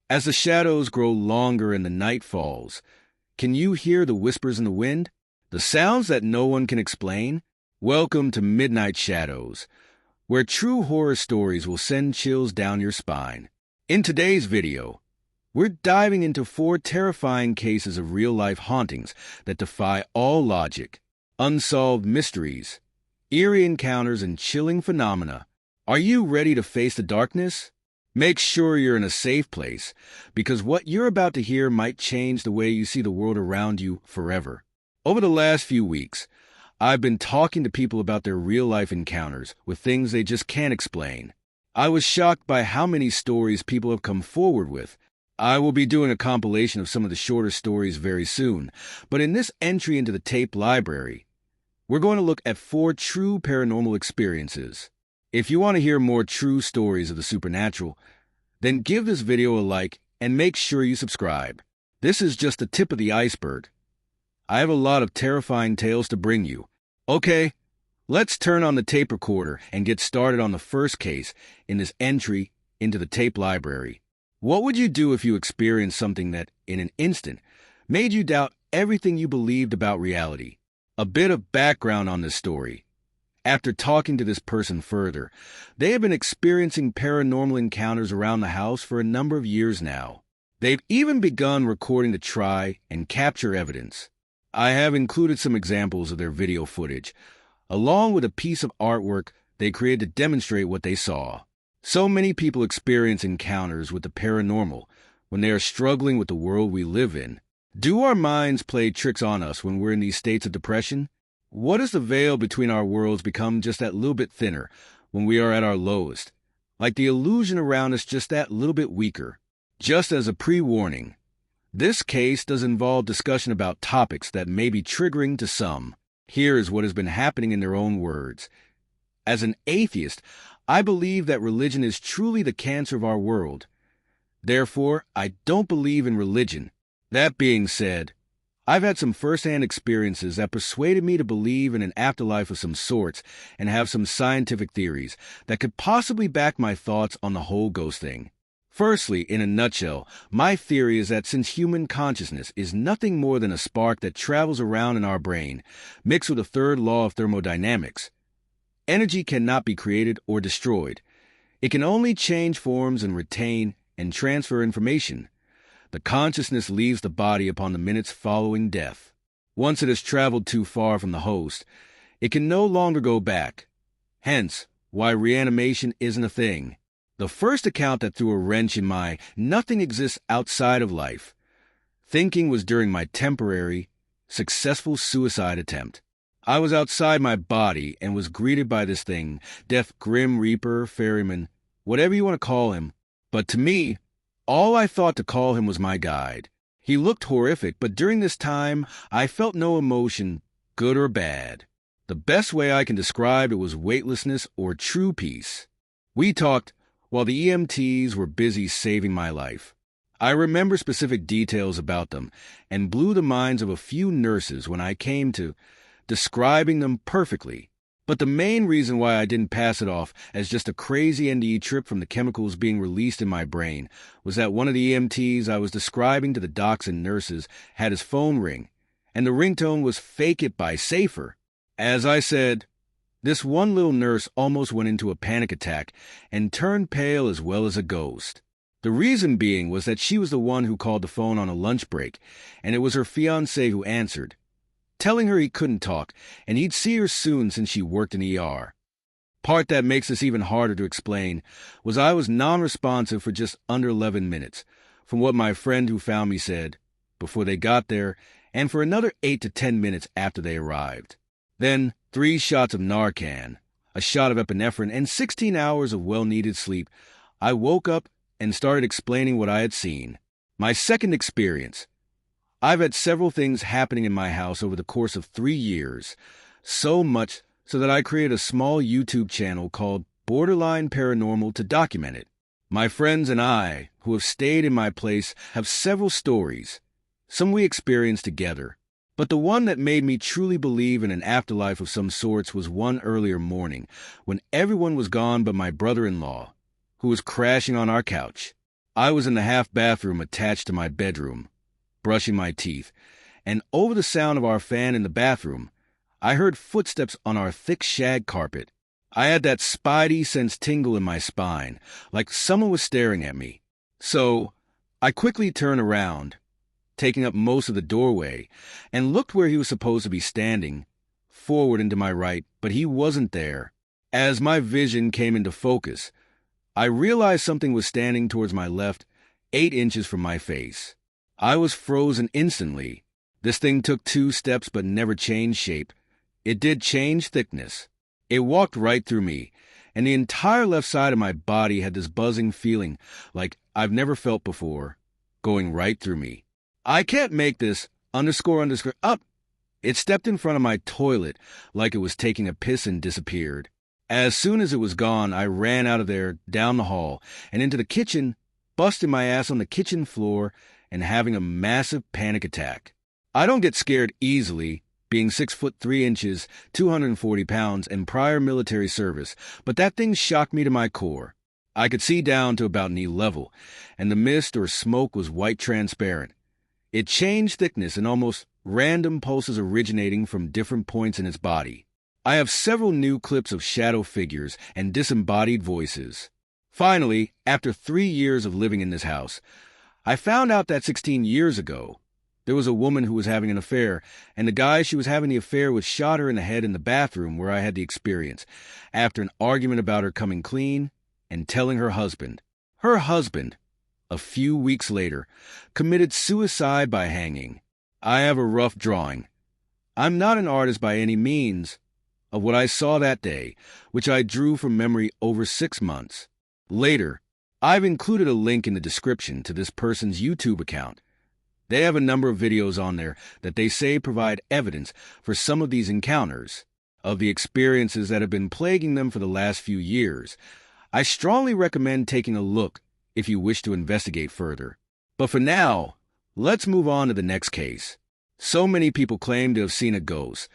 As the shadows grow longer and the night falls, can you hear the whispers in the wind? The sounds that no one can explain? Welcome to Midnight Shadows, where true horror stories will send chills down your spine. In today's video, we're diving into 4 terrifying cases of real-life hauntings that defy all logic, unsolved mysteries, eerie encounters, and chilling phenomena. Are you ready to face the darkness? Make sure you're in a safe place, because what you're about to hear might change the way you see the world around you forever. Over the last few weeks, I've been talking to people about their real-life encounters with things they just can't explain. I was shocked by how many stories people have come forward with. I will be doing a compilation of some of the shorter stories very soon, but in this entry into the tape library, we're going to look at 4 true paranormal experiences. If you want to hear more true stories of the supernatural, then give this video a like and make sure you subscribe. This is just the tip of the iceberg. I have a lot of terrifying tales to bring you. Okay, let's turn on the tape recorder and get started on the first case in this entry into the tape library. What would you do if you experienced something that, in an instant, made you doubt everything you believed about reality? A bit of background on this story. After talking to this person further, they have been experiencing paranormal encounters around the house for a number of years now. They've even begun recording to try and capture evidence. I have included some examples of their video footage, along with a piece of artwork they created to demonstrate what they saw. So many people experience encounters with the paranormal when they are struggling with the world we live in. Do our minds play tricks on us when we're in these states of depression? What if the veil between our worlds become just that little bit thinner when we are at our lowest? Like the illusion around us just that little bit weaker? Just as a pre-warning, this case does involve discussion about topics that may be triggering to some. Here is what has been happening in their own words. As an atheist, I believe that religion is truly the cancer of our world. Therefore, I don't believe in religion. That being said, I've had some first-hand experiences that persuaded me to believe in an afterlife of some sorts and have some scientific theories that could possibly back my thoughts on the whole ghost thing. Firstly, in a nutshell, my theory is that since human consciousness is nothing more than a spark that travels around in our brain, mixed with a third law of thermodynamics, energy cannot be created or destroyed. It can only change forms and retain and transfer information. The consciousness leaves the body upon the minutes following death. Once it has traveled too far from the host, it can no longer go back. Hence, why reanimation isn't a thing. The first account that threw a wrench in my nothing exists outside of life thinking was during my temporary, successful suicide attempt. I was outside my body and was greeted by this thing, Death Grim Reaper, Ferryman, whatever you want to call him. But to me, all I thought to call him was my guide. He looked horrific, but during this time, I felt no emotion, good or bad. The best way I can describe it was weightlessness or true peace. We talked while the EMTs were busy saving my life. I remember specific details about them and blew the minds of a few nurses when I came to describing them perfectly. But the main reason why I didn't pass it off as just a crazy NDE trip from the chemicals being released in my brain was that one of the EMTs I was describing to the docs and nurses had his phone ring, and the ringtone was "Fake It" by Safer. As I said, this one little nurse almost went into a panic attack and turned pale as well as a ghost. The reason being was that she was the one who called the phone on a lunch break, and it was her fiancé who answered, telling her he couldn't talk, and he'd see her soon since she worked in ER. Part that makes this even harder to explain was I was non-responsive for just under 11 minutes, from what my friend who found me said, before they got there, and for another 8 to 10 minutes after they arrived. Then, 3 shots of Narcan, a shot of epinephrine, and 16 hours of well-needed sleep, I woke up and started explaining what I had seen. My second experience. I've had several things happening in my house over the course of 3 years, so much so that I created a small YouTube channel called Borderline Paranormal to document it. My friends and I, who have stayed in my place, have several stories. Some we experienced together. But the one that made me truly believe in an afterlife of some sorts was one earlier morning, when everyone was gone but my brother-in-law, who was crashing on our couch. I was in the half bathroom attached to my bedroom, brushing my teeth, and over the sound of our fan in the bathroom, I heard footsteps on our thick shag carpet. I had that spidey sense tingle in my spine, like someone was staring at me. So I quickly turned around, taking up most of the doorway, and looked where he was supposed to be standing, forward and to my right, but he wasn't there. As my vision came into focus, I realized something was standing towards my left, 8 inches from my face. I was frozen instantly. This thing took 2 steps but never changed shape. It did change thickness. It walked right through me, and the entire left side of my body had this buzzing feeling like I've never felt before, going right through me. I can't make this _ up. It stepped in front of my toilet like it was taking a piss and disappeared. As soon as it was gone, I ran out of there, down the hall, and into the kitchen, busting my ass on the kitchen floor and having a massive panic attack. I don't get scared easily, being 6'3", 240 pounds, and prior military service, but that thing shocked me to my core. I could see down to about knee level, and the mist or smoke was white transparent. It changed thickness in almost random pulses originating from different points in its body. I have several new clips of shadow figures and disembodied voices. Finally, after 3 years of living in this house, I found out that 16 years ago, there was a woman who was having an affair, and the guy she was having the affair with shot her in the head in the bathroom where I had the experience, after an argument about her coming clean and telling her husband. Her husband, a few weeks later, committed suicide by hanging. I have a rough drawing. I'm not an artist by any means, of what I saw that day, which I drew from memory over 6 months. Later, I've included a link in the description to this person's YouTube account. They have a number of videos on there that they say provide evidence for some of these encounters, of the experiences that have been plaguing them for the last few years. I strongly recommend taking a look if you wish to investigate further. But for now, let's move on to the next case. So many people claim to have seen a ghost,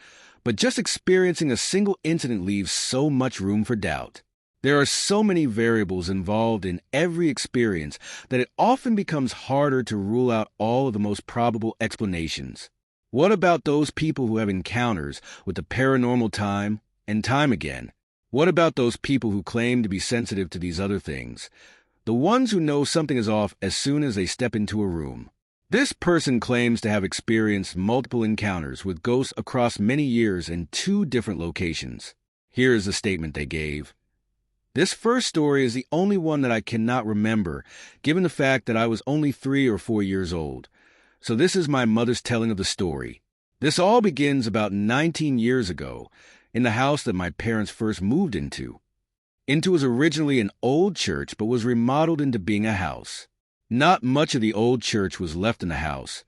but just experiencing a single incident leaves so much room for doubt. There are so many variables involved in every experience that it often becomes harder to rule out all of the most probable explanations. What about those people who have encounters with the paranormal time and time again? What about those people who claim to be sensitive to these other things? The ones who know something is off as soon as they step into a room. This person claims to have experienced multiple encounters with ghosts across many years in 2 different locations. Here is the statement they gave. This first story is the only one that I cannot remember, given the fact that I was only 3 or 4 years old. So this is my mother's telling of the story. This all begins about 19 years ago, in the house that my parents first moved into. Into was originally an old church, but was remodeled into being a house. Not much of the old church was left in the house,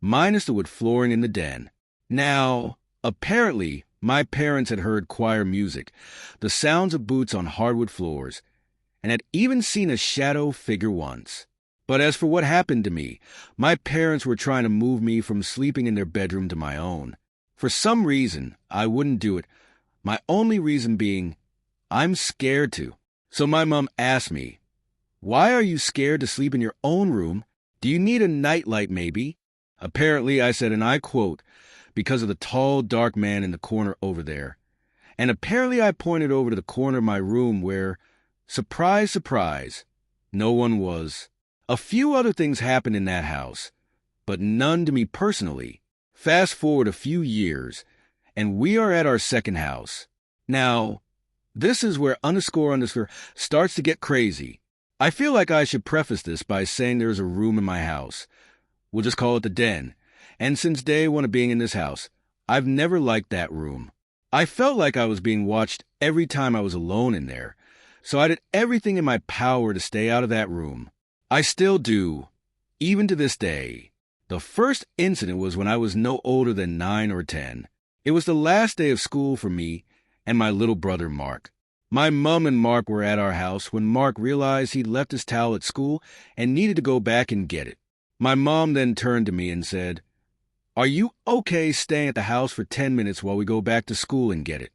minus the wood flooring in the den. Now, apparently, my parents had heard choir music, the sounds of boots on hardwood floors, and had even seen a shadow figure once. But as for what happened to me, my parents were trying to move me from sleeping in their bedroom to my own. For some reason, I wouldn't do it, my only reason being, I'm scared to. So my mom asked me, "Why are you scared to sleep in your own room? Do you need a nightlight maybe?" Apparently, I said, and I quote, "Because of the tall, dark man in the corner over there." And apparently I pointed over to the corner of my room where, surprise, surprise, no one was. A few other things happened in that house, but none to me personally. Fast forward a few years, and we are at our second house. Now, this is where _ starts to get crazy. I feel like I should preface this by saying there's a room in my house. We'll just call it the den. And since day one of being in this house, I've never liked that room. I felt like I was being watched every time I was alone in there, so I did everything in my power to stay out of that room. I still do, even to this day. The first incident was when I was no older than 9 or 10. It was the last day of school for me and my little brother Mark. My mom and Mark were at our house when Mark realized he'd left his towel at school and needed to go back and get it. My mom then turned to me and said, "Are you okay staying at the house for 10 minutes while we go back to school and get it?"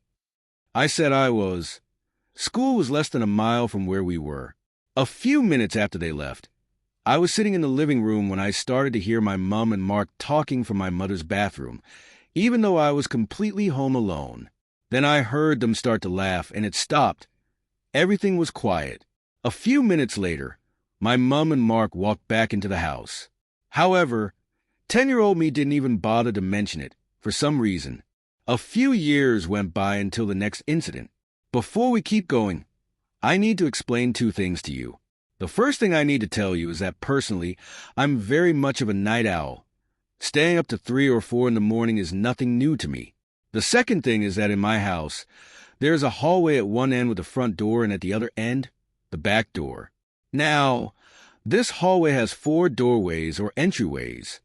I said I was. School was less than a mile from where we were. A few minutes after they left, I was sitting in the living room when I started to hear my mom and Mark talking from my mother's bathroom, even though I was completely home alone. Then I heard them start to laugh, and it stopped. Everything was quiet. A few minutes later, my mom and Mark walked back into the house. However, 10-year-old me didn't even bother to mention it, for some reason. A few years went by until the next incident. Before we keep going, I need to explain two things to you. The first thing I need to tell you is that personally, I'm very much of a night owl. Staying up to 3 or 4 in the morning is nothing new to me. The second thing is that in my house, there's a hallway at one end with the front door and at the other end, the back door. Now, this hallway has 4 doorways or entryways.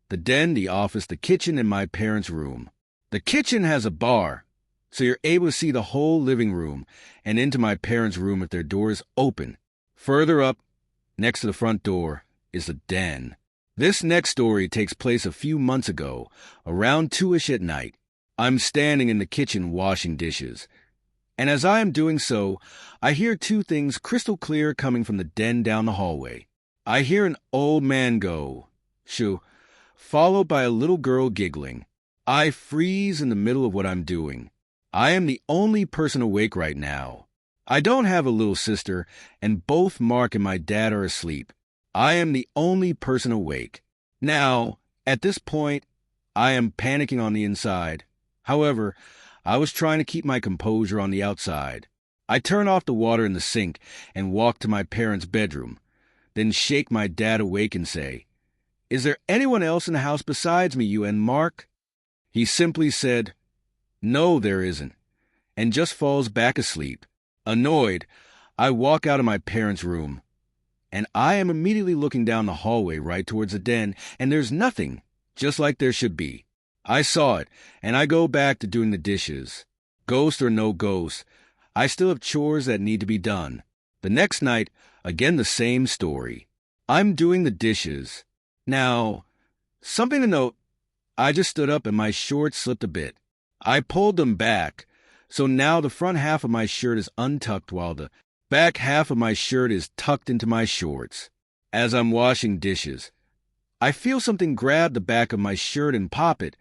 The den, the office, the kitchen, and my parents' room. The kitchen has a bar, so you're able to see the whole living room and into my parents' room if their door is open. Further up, next to the front door, is the den. This next story takes place a few months ago, around 2-ish at night. I'm standing in the kitchen washing dishes, and as I am doing so, I hear 2 things crystal clear coming from the den down the hallway. I hear an old man go, shoo, followed by a little girl giggling. I freeze in the middle of what I'm doing. I am the only person awake right now. I don't have a little sister, and both Mark and my dad are asleep. I am the only person awake. Now, at this point, I am panicking on the inside. However, I was trying to keep my composure on the outside. I turn off the water in the sink and walk to my parents' bedroom, then shake my dad awake and say, "Is there anyone else in the house besides me, you and Mark?" He simply said, "No, there isn't," and just falls back asleep. Annoyed, I walk out of my parents' room, and I am immediately looking down the hallway right towards the den, and there's nothing, just like there should be. I saw it, and I go back to doing the dishes. Ghost or no ghost, I still have chores that need to be done. The next night, again the same story. I'm doing the dishes. Now, something to note, I just stood up and my shorts slipped a bit. I pulled them back, so now the front half of my shirt is untucked while the back half of my shirt is tucked into my shorts. As I'm washing dishes, I feel something grab the back of my shirt and pop it,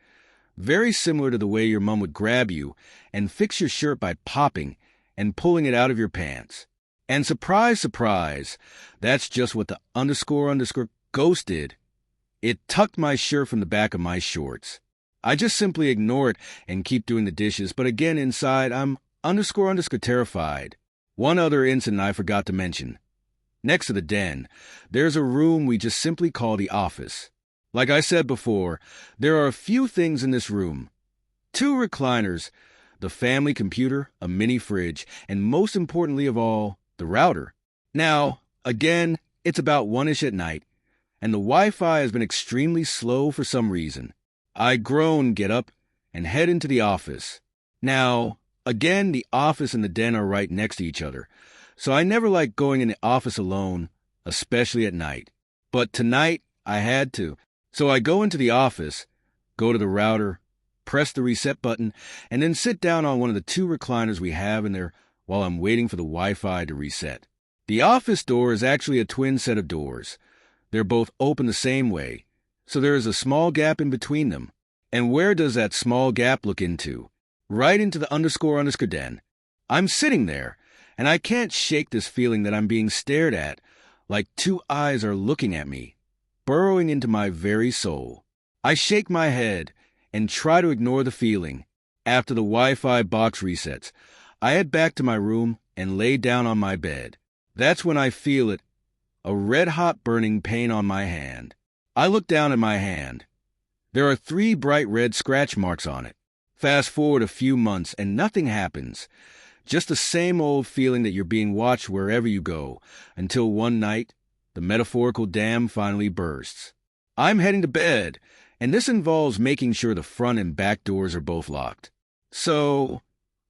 very similar to the way your mom would grab you and fix your shirt by popping and pulling it out of your pants. And surprise, surprise, that's just what the __ ghost did. It tucked my shirt from the back of my shorts. I just simply ignore it and keep doing the dishes, but again inside I'm __ terrified. One other incident I forgot to mention. Next to the den, there's a room we just simply call the office. Like I said before, there are a few things in this room. 2 recliners, the family computer, a mini fridge, and most importantly of all, the router. Now, again, it's about 1-ish at night, and the Wi-Fi has been extremely slow for some reason. I groan, get up, and head into the office. Now, again, the office and the den are right next to each other, so I never like going in the office alone, especially at night. But tonight, I had to. So I go into the office, go to the router, press the reset button, and then sit down on one of the 2 recliners we have in there while I'm waiting for the Wi-Fi to reset. The office door is actually a twin set of doors. They're both open the same way, so there is a small gap in between them. And where does that small gap look into? Right into the __ den. I'm sitting there, and I can't shake this feeling that I'm being stared at, like 2 eyes are looking at me, burrowing into my very soul. I shake my head and try to ignore the feeling. After the Wi-Fi box resets, I head back to my room and lay down on my bed. That's when I feel it, a red-hot burning pain on my hand. I look down at my hand. There are 3 bright red scratch marks on it. Fast forward a few months and nothing happens. Just the same old feeling that you're being watched wherever you go, until one night, the metaphorical dam finally bursts. I'm heading to bed, and this involves making sure the front and back doors are both locked. So,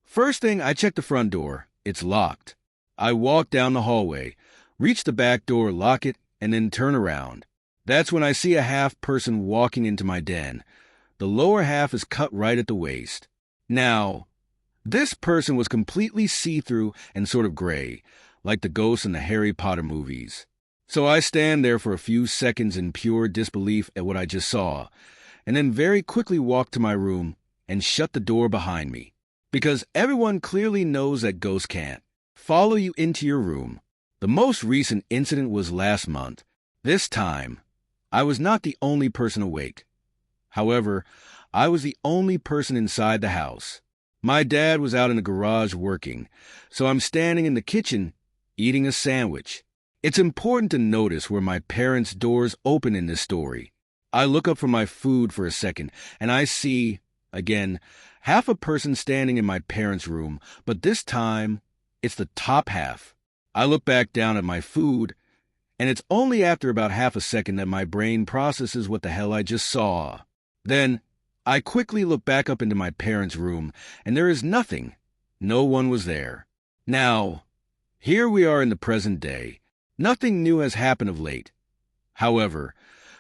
first thing, I check the front door. It's locked. I walk down the hallway, reach the back door, lock it, and then turn around. That's when I see a half-person walking into my den. The lower half is cut right at the waist. Now, this person was completely see-through and sort of gray, like the ghosts in the Harry Potter movies. So I stand there for a few seconds in pure disbelief at what I just saw, and then very quickly walk to my room and shut the door behind me. Because everyone clearly knows that ghosts can't follow you into your room. The most recent incident was last month. This time, I was not the only person awake. However, I was the only person inside the house. My dad was out in the garage working, so I'm standing in the kitchen eating a sandwich. It's important to notice where my parents' doors open in this story. I look up from my food for a second, and I see, again, half a person standing in my parents' room, but this time, it's the top half. I look back down at my food, and it's only after about half a second that my brain processes what the hell I just saw. Then, I quickly look back up into my parents' room, and there is nothing. No one was there. Now, here we are in the present day. Nothing new has happened of late. However,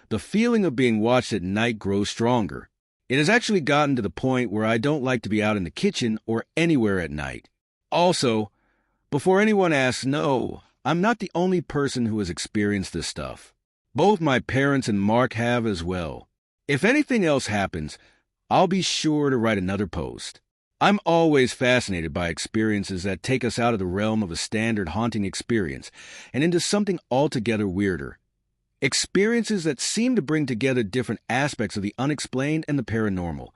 the feeling of being watched at night grows stronger. It has actually gotten to the point where I don't like to be out in the kitchen or anywhere at night. Also, before anyone asks, no, I'm not the only person who has experienced this stuff. Both my parents and Mark have as well. If anything else happens, I'll be sure to write another post. I'm always fascinated by experiences that take us out of the realm of a standard haunting experience and into something altogether weirder. Experiences that seem to bring together different aspects of the unexplained and the paranormal.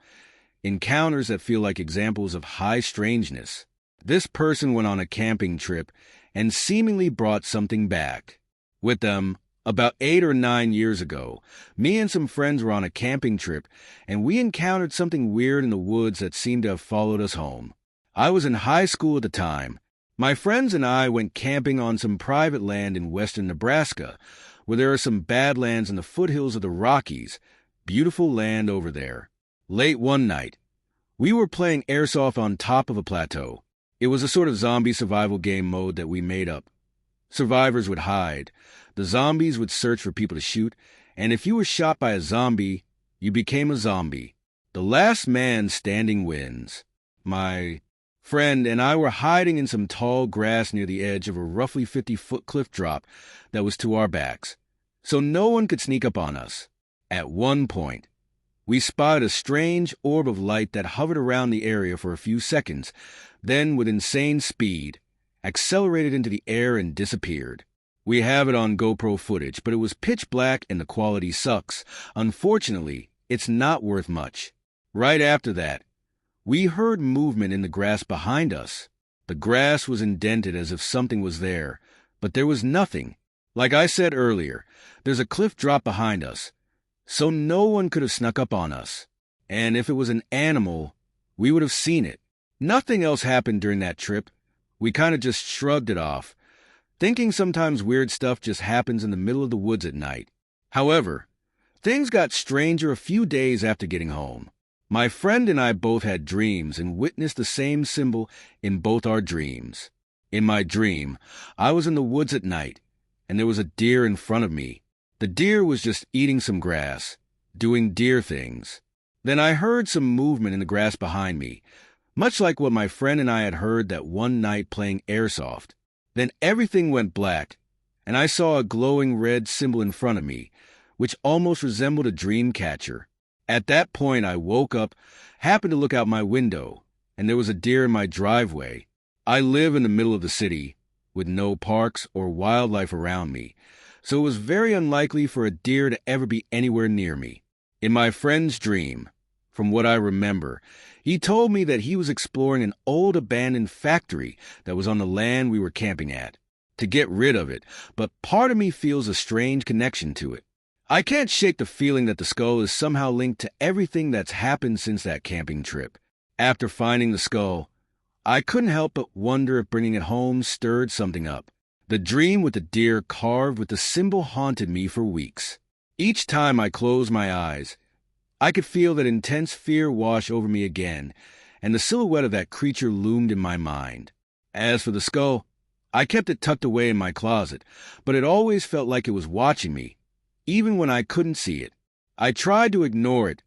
Encounters that feel like examples of high strangeness. This person went on a camping trip and seemingly brought something back. With them, about 8 or 9 years ago, me and some friends were on a camping trip, and we encountered something weird in the woods that seemed to have followed us home. I was in high school at the time. My friends and I went camping on some private land in western Nebraska, where there are some badlands in the foothills of the Rockies. Beautiful land over there. Late one night, we were playing airsoft on top of a plateau. It was a sort of zombie survival game mode that we made up. Survivors would hide. The zombies would search for people to shoot, and if you were shot by a zombie, you became a zombie. The last man standing wins. My friend and I were hiding in some tall grass near the edge of a roughly 50-foot cliff drop that was to our backs, so no one could sneak up on us. At one point, we spotted a strange orb of light that hovered around the area for a few seconds, then, with insane speed, accelerated into the air and disappeared. We have it on GoPro footage, but it was pitch black and the quality sucks. Unfortunately, it's not worth much. Right after that, we heard movement in the grass behind us. The grass was indented as if something was there, but there was nothing. Like I said earlier, there's a cliff drop behind us, so no one could have snuck up on us. And if it was an animal, we would have seen it. Nothing else happened during that trip. We kind of just shrugged it off, thinking sometimes weird stuff just happens in the middle of the woods at night. However, things got stranger a few days after getting home. My friend and I both had dreams and witnessed the same symbol in both our dreams. In my dream, I was in the woods at night, and there was a deer in front of me. The deer was just eating some grass, doing deer things. Then I heard some movement in the grass behind me, much like what my friend and I had heard that one night playing airsoft. Then everything went black, and I saw a glowing red symbol in front of me, which almost resembled a dream catcher. At that point, I woke up, happened to look out my window, and there was a deer in my driveway. I live in the middle of the city, with no parks or wildlife around me, so it was very unlikely for a deer to ever be anywhere near me. In my friend's dream, from what I remember, he told me that he was exploring an old abandoned factory that was on the land we were camping at, to get rid of it, but part of me feels a strange connection to it. I can't shake the feeling that the skull is somehow linked to everything that's happened since that camping trip. After finding the skull, I couldn't help but wonder if bringing it home stirred something up. The dream with the deer carved with the symbol haunted me for weeks. Each time I closed my eyes, I could feel that intense fear wash over me again, and the silhouette of that creature loomed in my mind. As for the skull, I kept it tucked away in my closet, but it always felt like it was watching me, even when I couldn't see it. I tried to ignore it,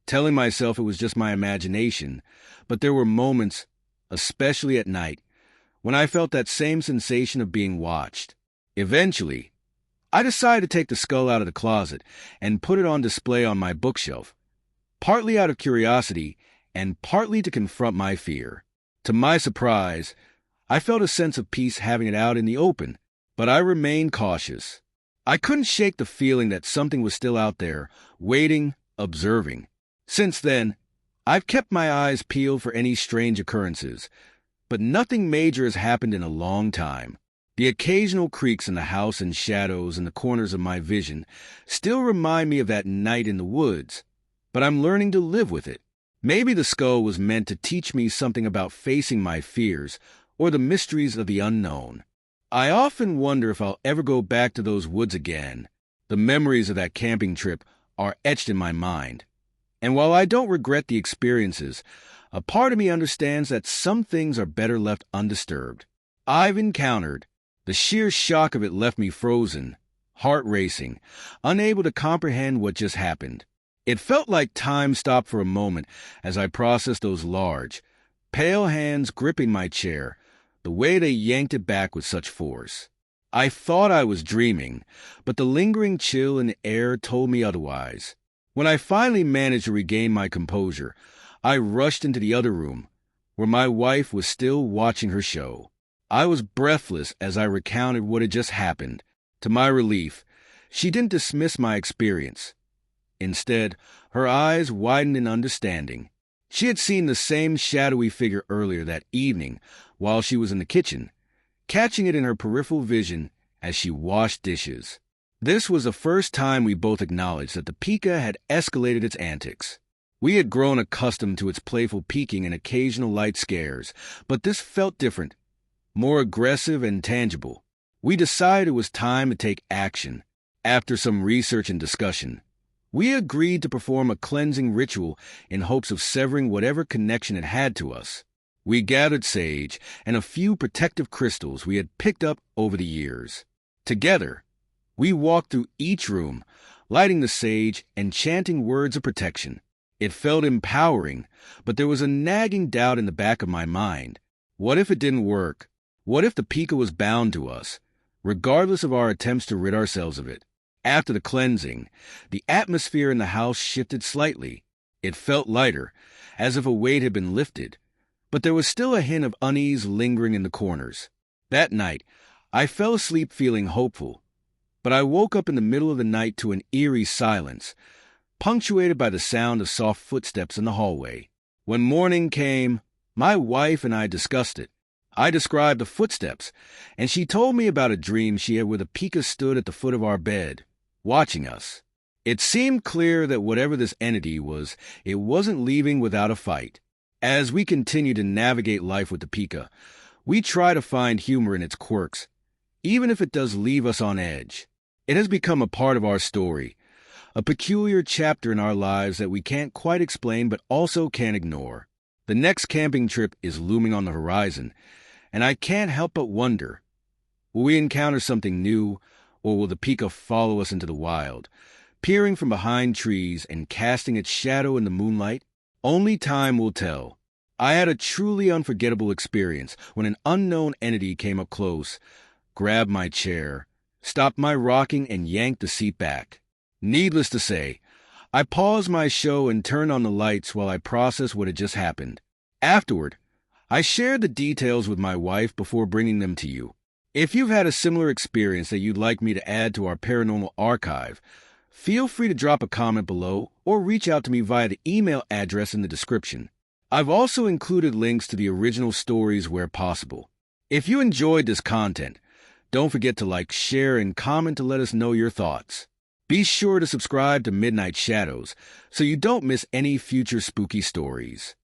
telling myself it was just my imagination, but there were moments, especially at night, when I felt that same sensation of being watched. Eventually, I decided to take the skull out of the closet and put it on display on my bookshelf, partly out of curiosity and partly to confront my fear. To my surprise, I felt a sense of peace having it out in the open, but I remained cautious. I couldn't shake the feeling that something was still out there, waiting, observing. Since then, I've kept my eyes peeled for any strange occurrences, but nothing major has happened in a long time. The occasional creaks in the house and shadows in the corners of my vision still remind me of that night in the woods, but I'm learning to live with it. Maybe the skull was meant to teach me something about facing my fears or the mysteries of the unknown. I often wonder if I'll ever go back to those woods again. The memories of that camping trip are etched in my mind. And while I don't regret the experiences, a part of me understands that some things are better left undisturbed. I've encountered. The sheer shock of it left me frozen, heart racing, unable to comprehend what just happened. It felt like time stopped for a moment as I processed those large, pale hands gripping my chair, the way they yanked it back with such force. I thought I was dreaming, but the lingering chill in the air told me otherwise. When I finally managed to regain my composure, I rushed into the other room, where my wife was still watching her show. I was breathless as I recounted what had just happened. To my relief, she didn't dismiss my experience. Instead, her eyes widened in understanding. She had seen the same shadowy figure earlier that evening while she was in the kitchen, catching it in her peripheral vision as she washed dishes. This was the first time we both acknowledged that the pika had escalated its antics. We had grown accustomed to its playful peeking and occasional light scares, but this felt different, more aggressive and tangible. We decided it was time to take action. After some research and discussion, we agreed to perform a cleansing ritual in hopes of severing whatever connection it had to us. We gathered sage and a few protective crystals we had picked up over the years. Together, we walked through each room, lighting the sage and chanting words of protection. It felt empowering, but there was a nagging doubt in the back of my mind. What if it didn't work? What if the pika was bound to us, regardless of our attempts to rid ourselves of it? After the cleansing, the atmosphere in the house shifted slightly. It felt lighter, as if a weight had been lifted, but there was still a hint of unease lingering in the corners. That night, I fell asleep feeling hopeful, but I woke up in the middle of the night to an eerie silence, punctuated by the sound of soft footsteps in the hallway. When morning came, my wife and I discussed it. I described the footsteps, and she told me about a dream she had where the pika stood at the foot of our bed, watching us. It seemed clear that whatever this entity was, it wasn't leaving without a fight. As we continue to navigate life with the pika, we try to find humor in its quirks, even if it does leave us on edge. It has become a part of our story, a peculiar chapter in our lives that we can't quite explain but also can't ignore. The next camping trip is looming on the horizon, and I can't help but wonder, will we encounter something new, or will the pika follow us into the wild, peering from behind trees and casting its shadow in the moonlight? Only time will tell. I had a truly unforgettable experience when an unknown entity came up close, grabbed my chair, stopped my rocking, and yanked the seat back. Needless to say, I paused my show and turned on the lights while I processed what had just happened. Afterward, I shared the details with my wife before bringing them to you. If you've had a similar experience that you'd like me to add to our paranormal archive, feel free to drop a comment below or reach out to me via the email address in the description. I've also included links to the original stories where possible. If you enjoyed this content, don't forget to like, share, and comment to let us know your thoughts. Be sure to subscribe to Midnight Shadows so you don't miss any future spooky stories.